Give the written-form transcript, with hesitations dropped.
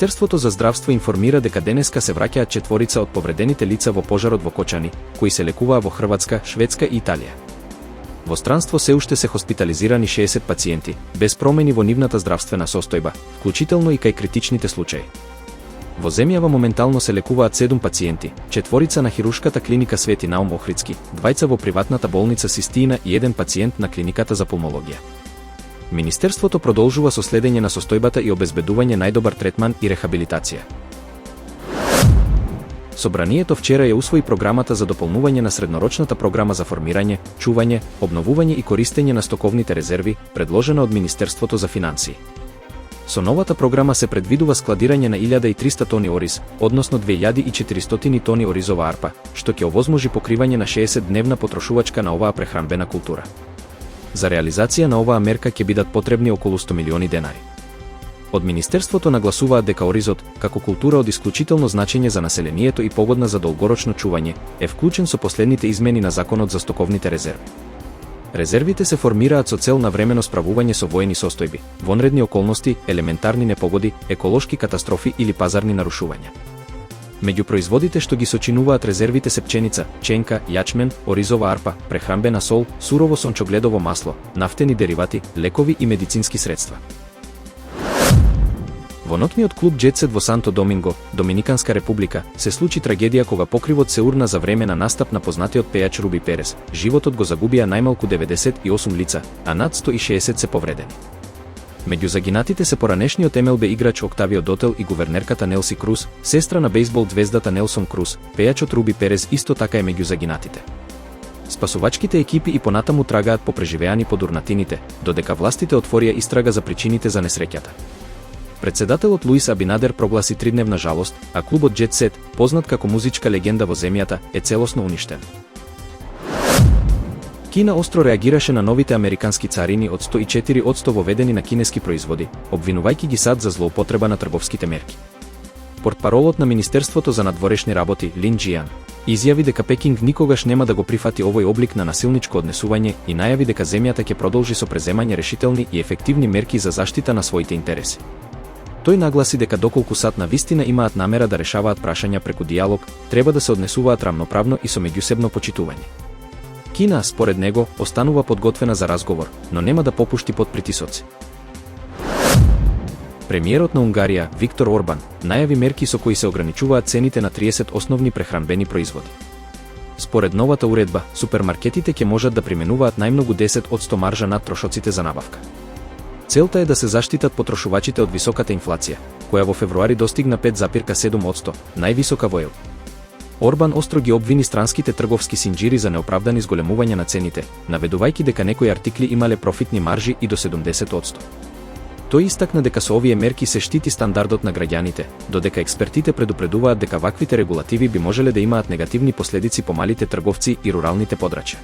Министерството за здравство информира дека денеска се враќаат 4 од повредените лица во пожарот во Кочани, кои се лекуваа во Хрватска, Шведска и Италија. Во странство се уште се хоспитализирани 60 пациенти, без промени во нивната здравствена состојба, вклучително и кај критичните случаи. Во земјава моментално се лекуваат 7 пациенти, 4 на хируршката клиника Свети Наум Охридски, 2 во приватната болница Систина и 1 пациент на клиниката за пулмологија. Министерството продолжува со следење на состојбата и обезбедување најдобар третман и рехабилитација. Собранието вчера ја усвои програмата за дополнување на среднорочната програма за формирање, чување, обновување и користење на стоковните резерви, предложена од Министерството за финансии. Со новата програма се предвидува складирање на 1300 тони ориз, односно 2400 тони оризова арпа, што ќе овозможи покривање на 60-дневна потрошувачка на оваа прехранбена култура. За реализација на оваа мерка ќе бидат потребни околу 100 милиони денари. Од Министерството нагласуваат дека оризот, како култура од исклучително значење за населението и погодна за долгорочно чување, е вклучен со последните измени на Законот за стоковните резерви. Резервите се формираат со цел на времено справување со воени состојби, вонредни околности, елементарни непогоди, еколошки катастрофи или пазарни нарушувања. Меѓу производите што ги сочинуваат резервите се пченица, ченка, јачмен, оризова арпа, прехранбена сол, сурово сончогледово масло, нафтени деривати, лекови и медицински средства. Во ноќниот клуб Jet Set во Санто Доминго, Доминиканска република, се случи трагедија кога покривот се урна за време на настап на познатиот пејач Руби Перес. Животот го загубија најмалку 98 лица, а над 160 се повредени. Меѓу загинатите се поранешниот МЛБ играч Октавио Дотел и гувернерката Нелси Круз, сестра на бейсбол звездата Нелсон Круз. Пејачот Руби Перес исто така е меѓу загинатите. Спасувачките екипи и понатаму трагаат по преживеани под урнатините, додека властите отворија истрага за причините за несреќата. Председателот Луис Абинадер прогласи 3-дневна жалост, а клубот Jet Set, познат како музичка легенда во земјата, е целосно уништен. Кина остро реагираше на новите американски царини од 104% воведени на кинески производи, обвинувајќи ги САД за злоупотреба на трговските мерки. Портпаролот на Министерството за надворешни работи, Лин Џијан, изјави дека Пекинг никогаш нема да го прифати овој облик на насилничко однесување и најави дека земјата ќе продолжи со преземање решителни и ефективни мерки за заштита на своите интереси. Тој нагласи дека доколку САД на вистина имаат намера да решаваат прашања преку дијалог, треба да се однесуваат рамноправно и со меѓусебно почитување. Кина, според него, останува подготвена за разговор, но нема да попушти под притисоци. Премиерот на Унгарија, Виктор Орбан, најави мерки со кои се ограничуваат цените на 30 основни прехранбени производи. Според новата уредба, супермаркетите ќе можат да применуваат најмногу 10% маржа над трошоците за набавка. Целта е да се заштитат потрошувачите од високата инфлација, која во февруари достигна 5,7%, највисока во ЕУ. Орбан остро ги обвини странските трговски синџири за неоправдани зголемување на цените, наведувајќи дека некои артикли имале профитни маржи и до 70%. Тој истакна дека со овие мерки се штити стандардот на граѓаните, додека експертите предупредуваат дека ваквите регулативи би можеле да имаат негативни последици по малите трговци и руралните подрачја.